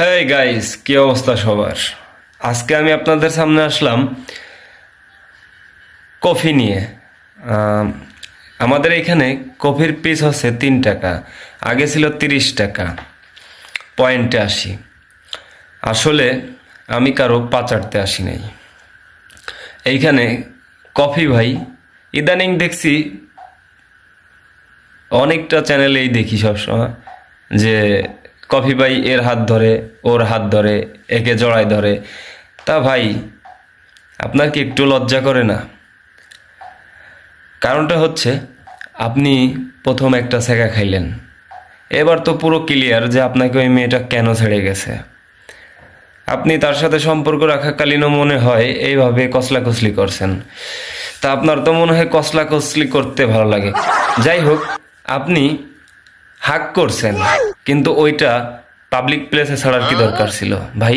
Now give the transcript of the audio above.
Hey guys, কি অবস্থা সবার? আজকে আমি আপনাদের সামনে আসলাম কফি নিয়ে। আম, আমাদের এখানে কফির পিস হচ্ছে 3 টাকা, আগে ছিল 30 টাকা, পয়েন্টে আসি। আসলে আমি কারো পাচারতে আসি নাই এইখানে। কফি ভাই ইদানিং দেখছি অনেকটা চ্যানেলেই দেখি সবসময় যে কফি ভাই এর হাত ধরে, ওর হাত ধরে, একে জড়ায় ধরে। তা ভাই, আপনার কি একটু লজ্জা করে না? কারণটা হচ্ছে, আপনি প্রথম একটা ছ্যাঁকা খাইলেন, এবার তো পুরো ক্লিয়ার যে আপনাকে ওই মেয়েটা কেন ছেড়ে গেছে। আপনি তার সাথে সম্পর্ক রাখাকালীনও মনে হয় এইভাবে কসলাকসলি করছেন। তা আপনার তো মনে হয় কসলাকসলি করতে ভালো লাগে। যাই হোক, আপনি হাক করছেন, কিন্তু ওইটা পাবলিক প্লেসে ছাড়ার কি দরকার ছিল ভাই?